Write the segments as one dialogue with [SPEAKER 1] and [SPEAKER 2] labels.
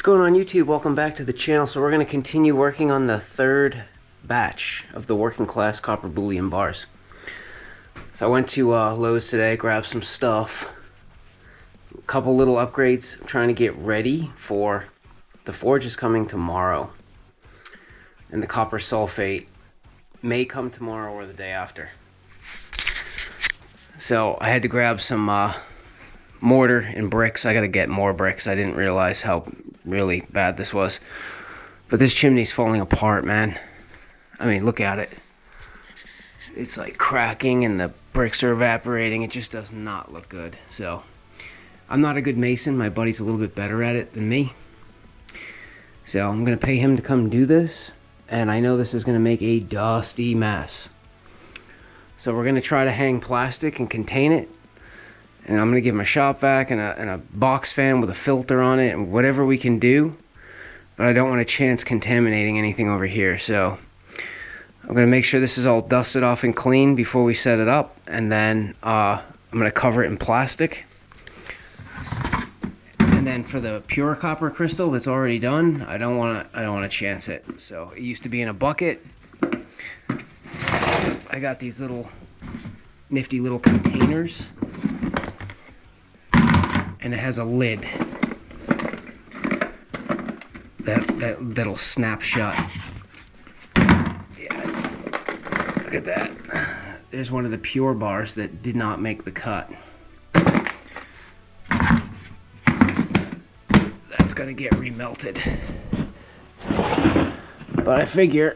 [SPEAKER 1] going on YouTube? Welcome back to the channel. So we're going to continue working on the third batch of the working class copper bullion bars. So I went to Lowe's today, grabbed some stuff, a couple little upgrades. I'm trying to get ready for the forge is coming tomorrow, and the copper sulfate may come tomorrow or the day after. So I had to grab some mortar and bricks. I gotta get more bricks. I didn't realize how really bad this was. But this chimney's falling apart, man. I mean, look at it. It's like cracking and the bricks are evaporating. It just does not look good. So I'm not a good mason. My buddy's a little bit better at it than me. So I'm gonna pay him to come do this. And I know this is gonna make a dusty mess. So we're gonna try to hang plastic and contain it. And I'm going to give him a shop vac and a box fan with a filter on it and whatever we can do. But I don't want a chance contaminating anything over here. So I'm going to make sure this is all dusted off and clean before we set it up. And then I'm going to cover it in plastic. And then for the pure copper crystal that's already done, I don't want to chance it. So it used to be in a bucket. I got these little nifty little containers. And it has a lid that'll snap shut. Yeah, look at that. There's one of the pure bars that did not make the cut. That's gonna get remelted. But I figure,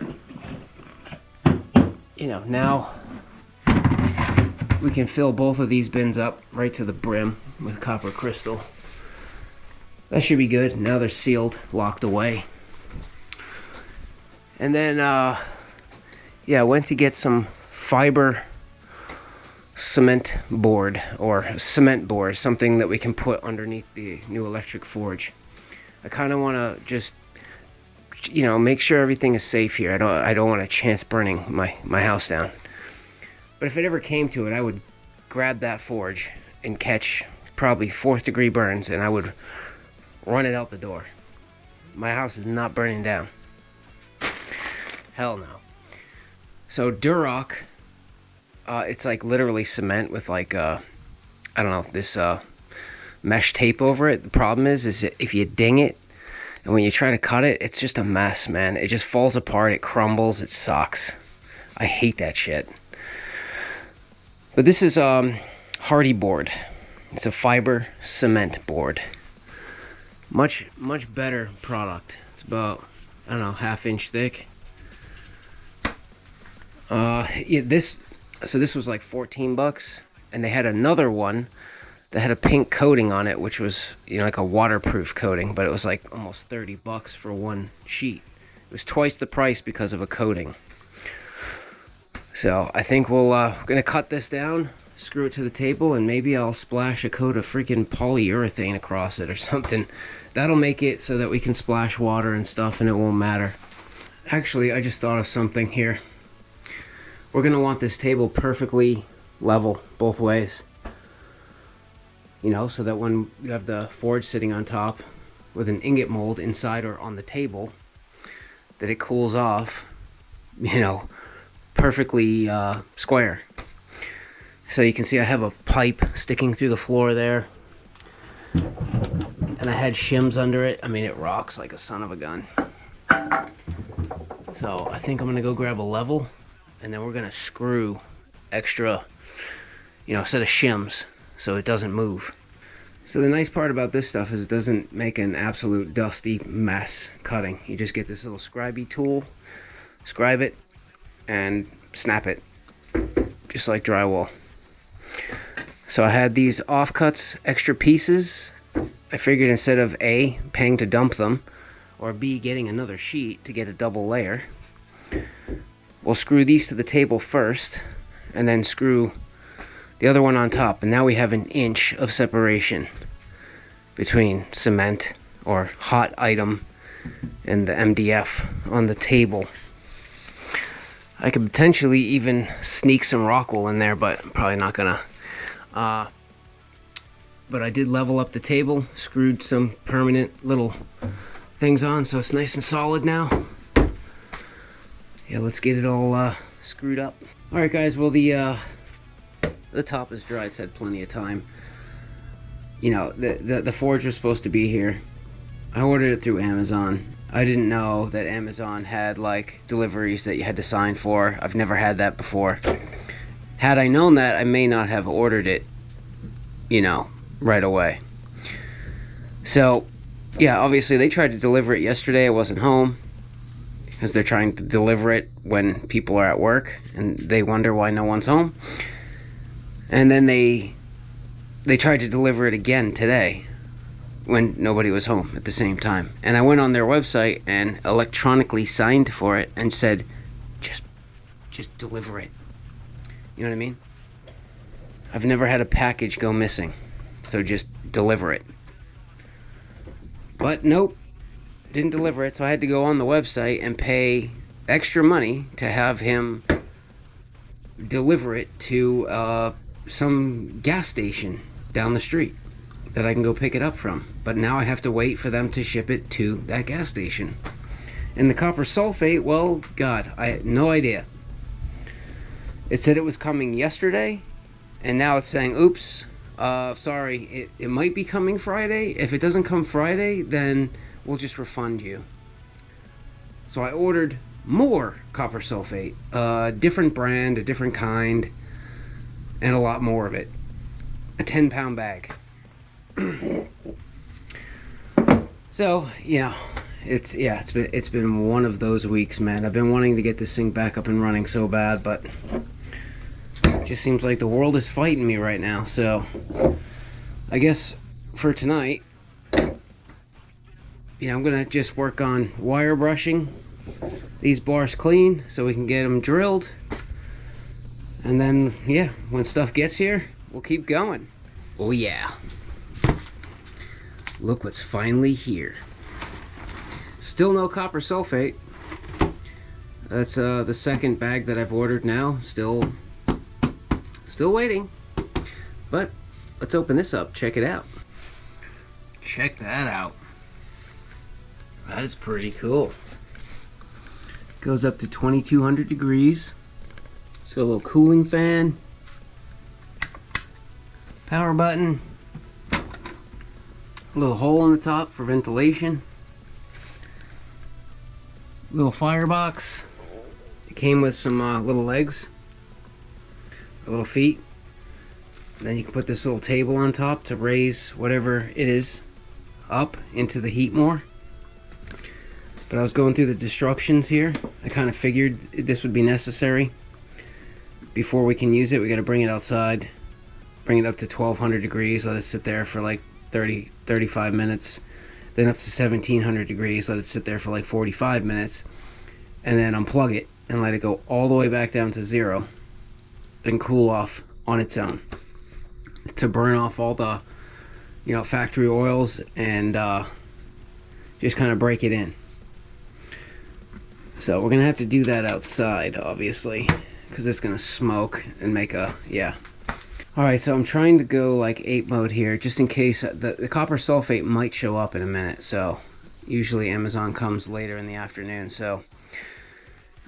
[SPEAKER 1] you know, now we can fill both of these bins up right to the brim with copper crystal. That should be good. Now they're sealed, locked away. And then, yeah, I went to get some fiber cement board, or cement board, something that we can put underneath the new electric forge. I kind of want to just, you know, make sure everything is safe here. I don't want a chance burning my house down. But if it ever came to it, I would grab that forge and catch probably 4th degree burns, and I would run it out the door. My house is not burning down. Hell no. So Duroc, it's like literally cement with like I don't know, this mesh tape over it. The problem is if you ding it, and when you try to cut it, it's just a mess, man. It just falls apart, it crumbles, it sucks. I hate that shit. But this is Hardy board. It's a fiber cement board. Much better product. It's about, I don't know, 1/2 inch thick. Yeah, this was like 14 bucks, and they had another one that had a pink coating on it, which was, you know, like a waterproof coating, but it was like almost 30 bucks for one sheet. It was twice the price because of a coating. So I think we're gonna cut this down, screw it to the table, and maybe I'll splash a coat of freaking polyurethane across it or something. That'll make it so that we can splash water and stuff and it won't matter. Actually, I just thought of something here. We're gonna want this table perfectly level both ways. You know, so that when you have the forge sitting on top with an ingot mold inside or on the table, that it cools off, you know, perfectly square. So you can see I have a pipe sticking through the floor there, and I had shims under it. I mean, it rocks like a son of a gun. So I think I'm gonna go grab a level, and then we're gonna screw extra, you know, set of shims so it doesn't move. So the nice part about this stuff is it doesn't make an absolute dusty mess cutting. You just get this little scribey tool, scribe it, and snap it, just like drywall. So I had these offcuts, extra pieces. I figured instead of A, paying to dump them, or B, getting another sheet to get a double layer, we'll screw these to the table first, and then screw the other one on top. And now we have 1 inch of separation between cement or hot item and the MDF on the table. I could potentially even sneak some rock wool in there, but I'm probably not gonna. But I did level up the table, screwed some permanent little things on so it's nice and solid now. Yeah, let's get it all screwed up. All right, guys. Well, the top is dry. It's had plenty of time. You know, the forge was supposed to be here. I ordered it through Amazon. I didn't know that Amazon had like deliveries that you had to sign for. I've never had that before. Had I known that, I may not have ordered it, you know, right away. So, yeah, obviously they tried to deliver it yesterday. I wasn't home because they're trying to deliver it when people are at work and they wonder why no one's home. And then they tried to deliver it again today when nobody was home at the same time. And I went on their website and electronically signed for it and said, just deliver it. You know what I mean? I've never had a package go missing, so just deliver it. But nope, didn't deliver it, so I had to go on the website and pay extra money to have him deliver it to some gas station down the street that I can go pick it up from. But now I have to wait for them to ship it to that gas station. And the copper sulfate, well, God, I had no idea. It said it was coming yesterday, and now it's saying, oops, sorry, it might be coming Friday. If it doesn't come Friday, then we'll just refund you. So I ordered more copper sulfate, a different brand, a different kind, and a lot more of it. A 10-pound bag. So yeah, it's been one of those weeks, man. I've been wanting to get this thing back up and running so bad, but it just seems like the world is fighting me right now. So I guess for tonight, yeah, I'm gonna just work on wire brushing these bars clean so we can get them drilled, and then yeah, when stuff gets here, we'll keep going. Oh yeah, look what's finally here. Still no copper sulfate. That's the second bag that I've ordered now. Still waiting. But let's open this up, check it out. Check that out. That is pretty cool. Goes up to 2200 degrees. It's got a little cooling fan. Power button. A little hole in the top for ventilation. Little firebox. It came with some little legs, little feet. Then you can put this little table on top to raise whatever it is up into the heat more. But I was going through the instructions here. I kind of figured this would be necessary. Before we can use it, we got to bring it outside, bring it up to 1200 degrees, let it sit there for like 35 minutes. Then up to 1700 degrees, let it sit there for like 45 minutes, and then unplug it and let it go all the way back down to 0 and cool off on its own to burn off all the, you know, factory oils and just kind of break it in. So we're gonna have to do that outside, obviously, because it's gonna smoke and make a, yeah. Alright, so I'm trying to go like 8 mode here, just in case the copper sulfate might show up in a minute. So usually Amazon comes later in the afternoon. So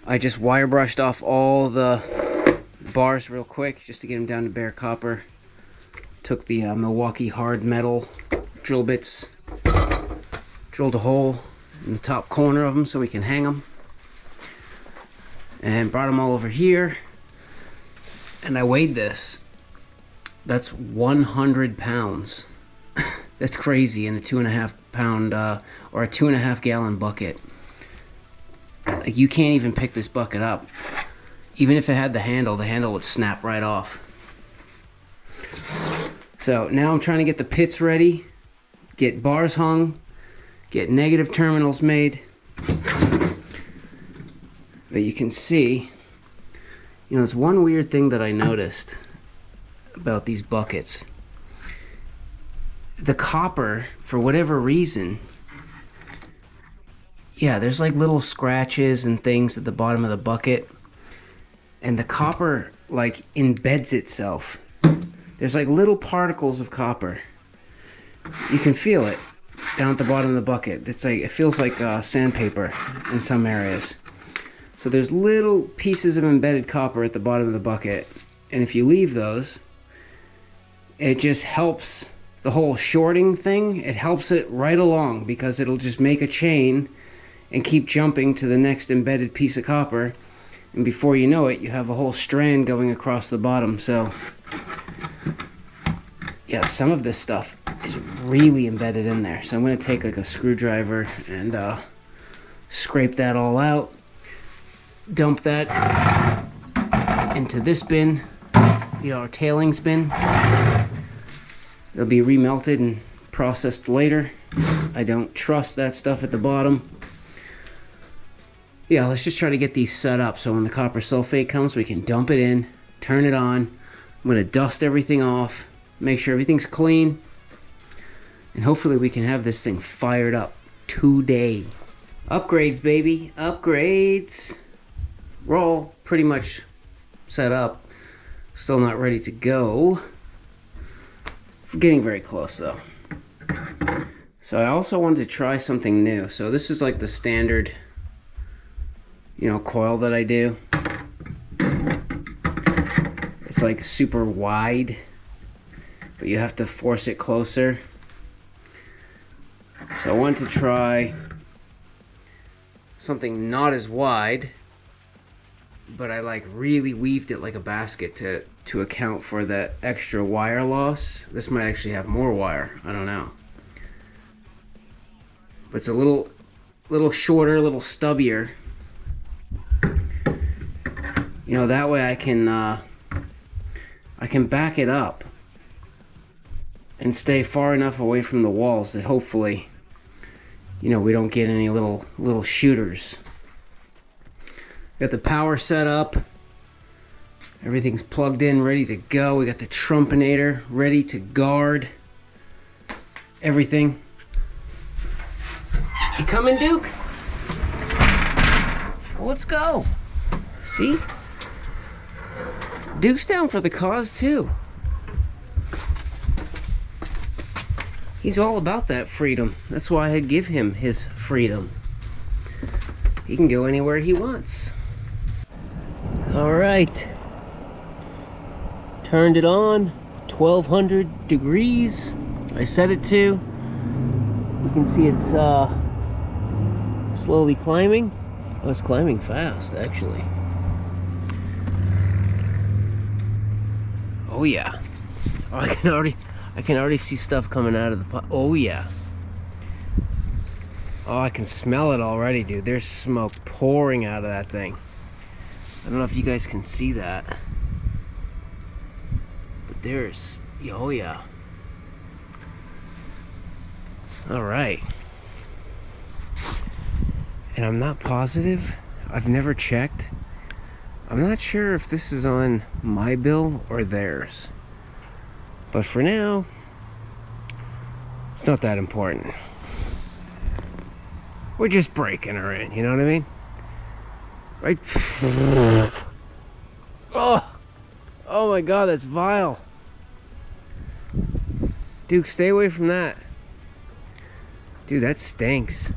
[SPEAKER 1] I just wire brushed off all the bars real quick just to get them down to bare copper. Took the Milwaukee hard metal drill bits, drilled a hole in the top corner of them so we can hang them, and brought them all over here. And I weighed this. That's 100 pounds. That's crazy in a 2.5 pound or a 2.5 gallon bucket. Like, you can't even pick this bucket up. Even if it had the handle would snap right off. So now I'm trying to get the pits ready, get bars hung, get negative terminals made. But you can see, you know, there's one weird thing that I noticed about these buckets. The copper, for whatever reason, yeah, there's like little scratches and things at the bottom of the bucket, and the copper like embeds itself. There's like little particles of copper. You can feel it. down at the bottom of the bucket. It's like, it feels like sandpaper in some areas. So there's little pieces of embedded copper at the bottom of the bucket, and if you leave those, it just helps the whole shorting thing. It helps it right along, because it'll just make a chain and keep jumping to the next embedded piece of copper, and before you know it, you have a whole strand going across the bottom. So yeah, some of this stuff is really embedded in there. So I'm going to take like a screwdriver and scrape that all out, dump that into this bin, our tailings bin. It'll be remelted and processed later. I don't trust that stuff at the bottom. Yeah, let's just try to get these set up so when the copper sulfate comes, we can dump it in, turn it on. I'm going to dust everything off, make sure everything's clean, and hopefully we can have this thing fired up today. Upgrades, baby, upgrades. We're all pretty much set up. Still not ready to go. We're getting very close though. So I also wanted to try something new. So this is like the standard, coil that I do. It's like super wide, but you have to force it closer. So I wanted to try something not as wide, but I like really weaved it like a basket to account for that extra wire loss. This might actually have more wire, I don't know. But it's a little shorter, a little stubbier. That way I can back it up and stay far enough away from the walls that hopefully, we don't get any little shooters. Got the power set up. Everything's plugged in, ready to go. We got the trumpinator ready to guard everything. You coming, Duke? Well, let's go. See? Duke's down for the cause too. He's all about that freedom. That's why I give him his freedom. He can go anywhere he wants. All right. Turned it on, 1200 degrees. I set it to. You can see it's slowly climbing. Oh, it's climbing fast, actually. Oh yeah. Oh, I can already see stuff coming out of the pot. Oh yeah. Oh, I can smell it already, dude. There's smoke pouring out of that thing. I don't know if you guys can see that. But there's, oh yeah. All right. And I'm not positive. I've never checked. I'm not sure if this is on my bill or theirs. But for now, it's not that important. We're just breaking her in, you know what I mean? Right? Oh my God, that's vile. Duke, stay away from that. Dude, that stinks.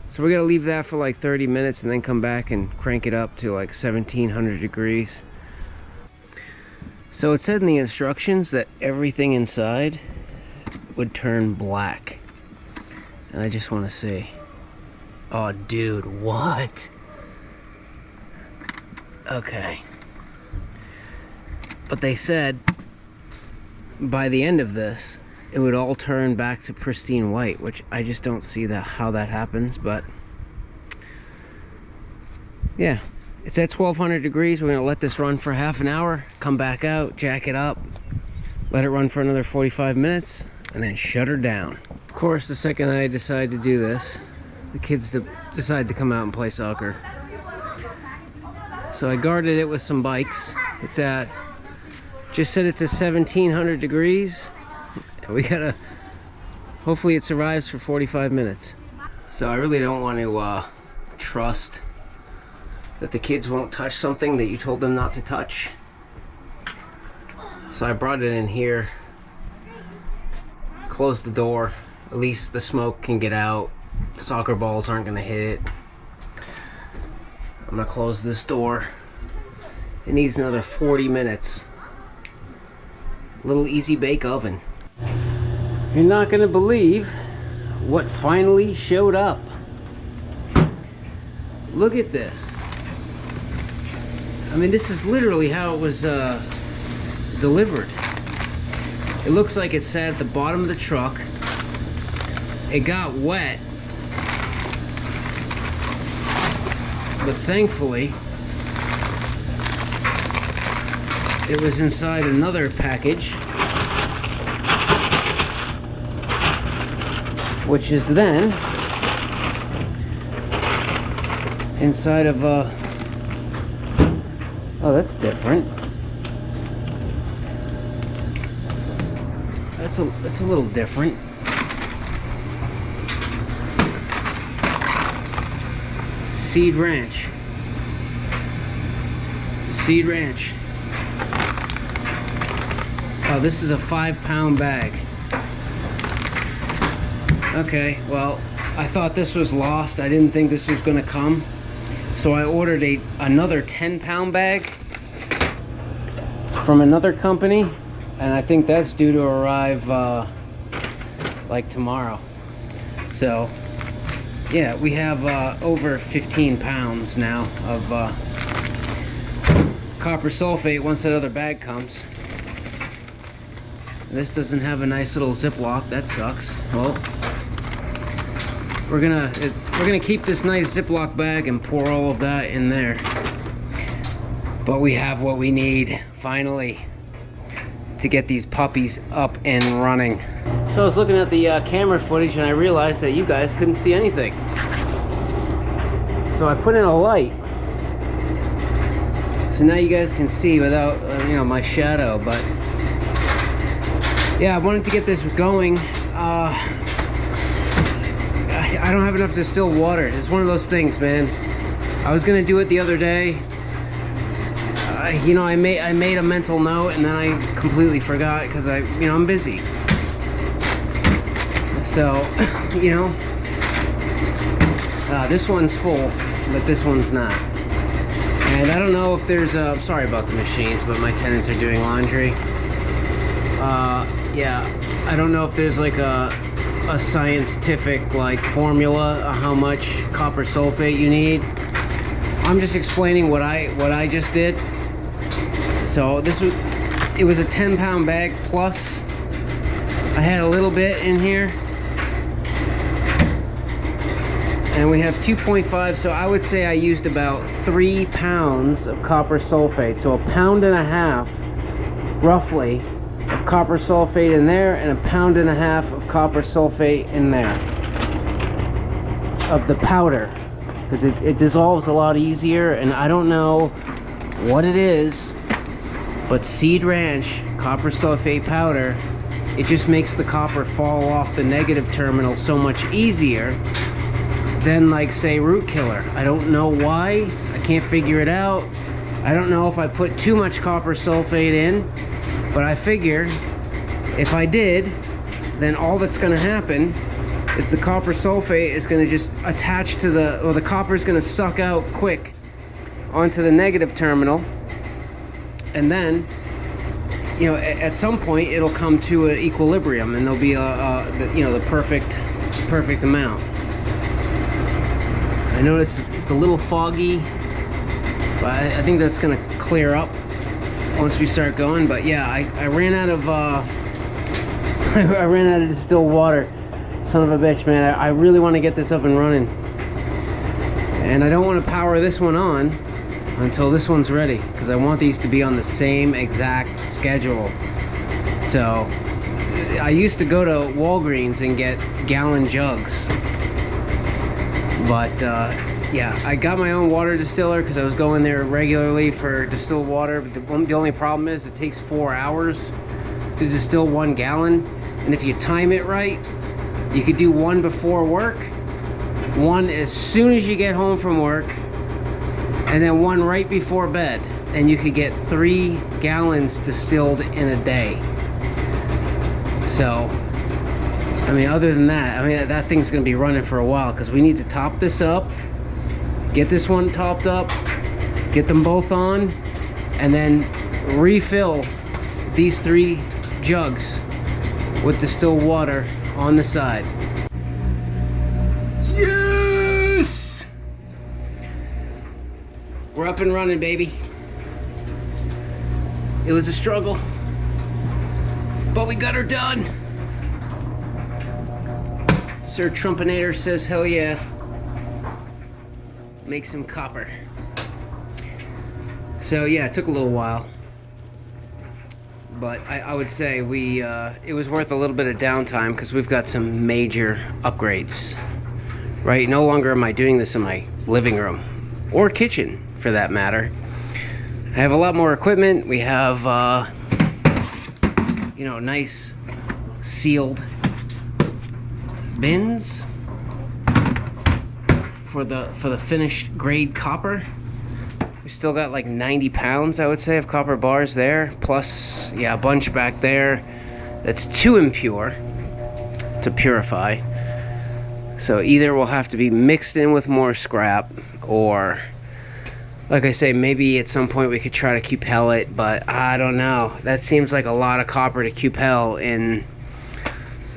[SPEAKER 1] So we're gonna leave that for like 30 minutes and then come back and crank it up to like 1700 degrees. So it said in the instructions that everything inside would turn black. And I just want to see. Oh, dude, what? Okay. But they said by the end of this, it would all turn back to pristine white, which I just don't see how that happens, but yeah. It's at 1200 degrees. We're gonna let this run for half an hour, come back out, jack it up, let it run for another 45 minutes, and then shut her down. Of course, the second I decide to do this, the kids decide to come out and play soccer. So I guarded it with some bikes. It's at, just set it to 1700 degrees. And we gotta, hopefully it survives for 45 minutes. So I really don't want to trust that the kids won't touch something that you told them not to touch. So I brought it in here, closed the door, At least the smoke can get out. Soccer balls aren't gonna hit it. I'm gonna close this door. It needs another 40 minutes. Little easy bake oven. You're not gonna believe what finally showed up. Look at this. I mean, this is literally how it was delivered. It looks like it sat at the bottom of the truck. It got wet, but thankfully it was inside another package, which is then inside of a... Oh, that's different. That's a little different. Seed Ranch. Seed Ranch. Oh, this is a 5-pound bag. Okay, well, I thought this was lost. I didn't think this was gonna come. So I ordered another 10-pound bag from another company, and I think that's due to arrive like tomorrow. So yeah, we have over 15 pounds now of copper sulfate once that other bag comes. This doesn't have a nice little Ziploc. That sucks. Well, we're gonna keep this nice Ziploc bag and pour all of that in there. But we have what we need finally to get these puppies up and running. So I was looking at the camera footage and I realized that you guys couldn't see anything. So I put in a light. So now you guys can see without, you know, my shadow. But yeah, I wanted to get this going. I don't have enough distilled water. It's one of those things, man. I was gonna do it the other day. You know, I made a mental note and then I completely forgot because I'm busy. So, you know, this one's full, but this one's not. And I don't know if there's I'm sorry about the machines, but my tenants are doing laundry. Yeah, I don't know if there's like a scientific like formula of how much copper sulfate you need. I'm just explaining what I just did. So it was a 10-pound bag plus I had a little bit in here. And we have 2.5, so I would say I used about 3 pounds of copper sulfate. So 1.5 pounds, roughly, of copper sulfate in there, and 1.5 pounds of copper sulfate in there. Of the powder. Because it dissolves a lot easier, and I don't know what it is, but Seed Ranch copper sulfate powder, it just makes the copper fall off the negative terminal so much easier than, like, say, Root Killer. I don't know why. I can't figure it out. I don't know if I put too much copper sulfate in, but I figure if I did, then all that's going to happen is the copper sulfate is going to just attach to the copper is going to suck out quick onto the negative terminal, and then, you know, at some point it'll come to an equilibrium and there'll be the perfect amount. I notice it's a little foggy, but I think that's gonna clear up once we start going. But yeah, I ran out of I ran out of distilled water. Son of a bitch, man. I really want to get this up and running, and I don't want to power this one on until this one's ready, because I want these to be on the same exact schedule. So I used to go to Walgreens and get gallon jugs, but yeah, I got my own water distiller because I was going there regularly for distilled water. But the only problem is it takes 4 hours to distill 1 gallon, and if you time it right, you could do 1 before work, 1 as soon as you get home from work, and then 1 right before bed, and you could get 3 gallons distilled in a day. So I mean, other than that, I mean, that thing's gonna be running for a while, because we need to top this up, get this one topped up, get them both on, and then refill these 3 jugs with distilled water on the side. Yes! We're up and running, baby. It was a struggle, but we got her done. Sir Trumpinator says, hell yeah. Make some copper. So yeah, it took a little while, but I would say it was worth a little bit of downtime, because we've got some major upgrades. Right, no longer am I doing this in my living room or kitchen, for that matter. I have a lot more equipment. We have you know, nice sealed bins for the finished grade copper. We still got like 90 pounds, I would say, of copper bars there, plus yeah, a bunch back there that's too impure to purify. So either will have to be mixed in with more scrap, or like I say, maybe at some point we could try to cupel it, but I don't know. That seems like a lot of copper to cupel in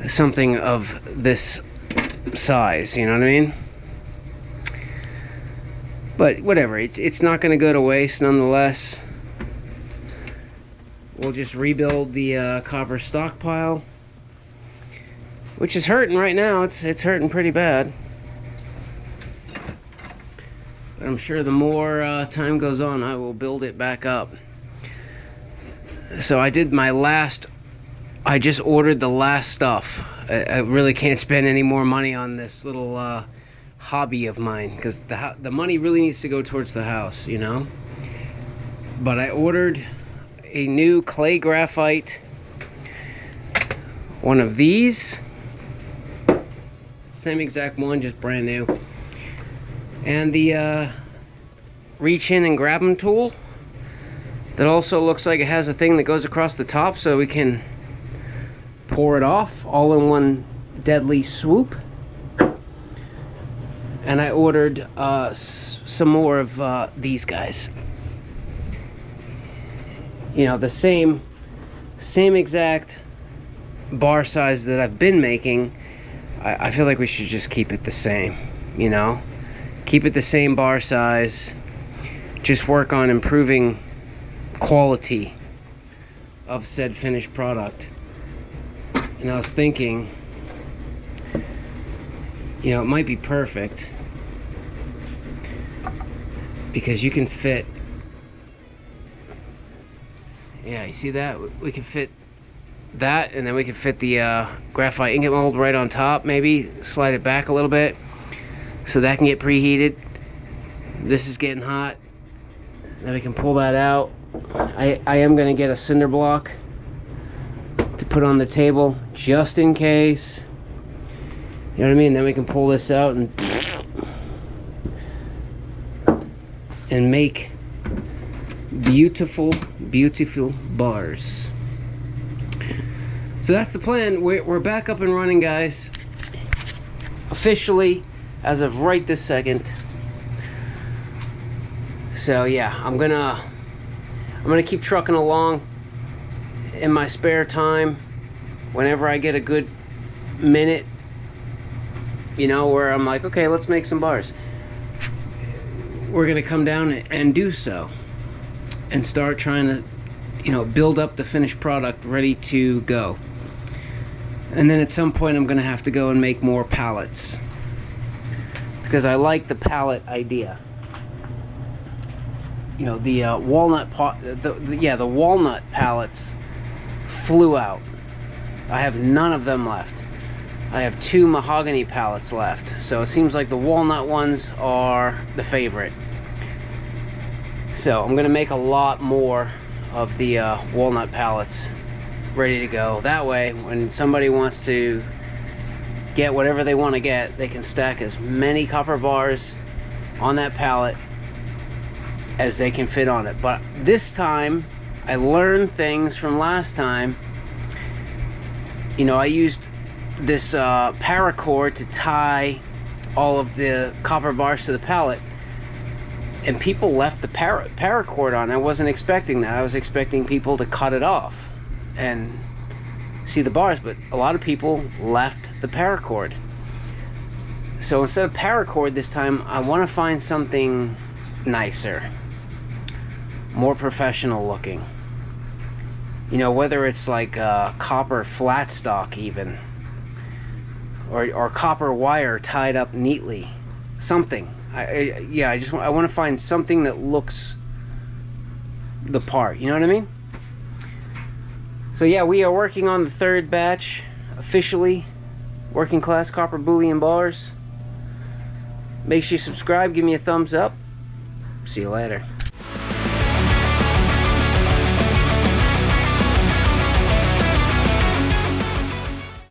[SPEAKER 1] something of this size, you know what I mean? But whatever, it's not going to go to waste nonetheless. We'll just rebuild the copper stockpile, which is hurting right now. It's hurting pretty bad. But I'm sure the more time goes on, I will build it back up. So I did my last, I just ordered the last stuff. I really can't spend any more money on this little hobby of mine, because the money really needs to go towards the house, you know. But I ordered a new clay graphite, one of these, same exact one, just brand new, and the reach in and grab 'em tool that also looks like it has a thing that goes across the top so we can pour it off all in one deadly swoop. And I ordered some more of these guys. You know, the same exact bar size that I've been making. I feel like we should just keep it the same, you know? Keep it the same bar size. Just work on improving quality of said finished product. And I was thinking, you know, it might be perfect, because you can fit, yeah, you see that? We can fit that, and then we can fit the graphite ingot mold right on top. Maybe slide it back a little bit so that can get preheated. This is getting hot. Then we can pull that out. I am going to get a cinder block to put on the table just in case. You know what I mean? Then we can pull this out and make beautiful, beautiful bars. So that's the plan. We're back up and running, guys. Officially, as of right this second. So yeah, I'm gonna keep trucking along in my spare time, whenever I get a good minute, you know, where I'm like, okay, let's make some bars. We're gonna come down and do so, and start trying to, you know, build up the finished product ready to go. And then at some point I'm gonna have to go and make more pallets, because I like the pallet idea. You know, the walnut the walnut pallets flew out. I have none of them left. I have 2 mahogany pallets left, so it seems like the walnut ones are the favorite. So I'm gonna make a lot more of the walnut pallets ready to go. That way, when somebody wants to get whatever they want to get, they can stack as many copper bars on that pallet as they can fit on it. But this time, I learned things from last time. You know, I used this paracord to tie all of the copper bars to the pallet, and people left the paracord on. I wasn't expecting that. I was expecting people to cut it off and see the bars, but a lot of people left the paracord. So instead of paracord this time, I want to find something nicer, more professional looking. You know, whether it's like copper flat stock even, or copper wire tied up neatly, something. I want to find something that looks the part. You know what I mean? So yeah, we are working on the third batch officially. Working class copper bullion bars. Make sure you subscribe, give me a thumbs up. See you later.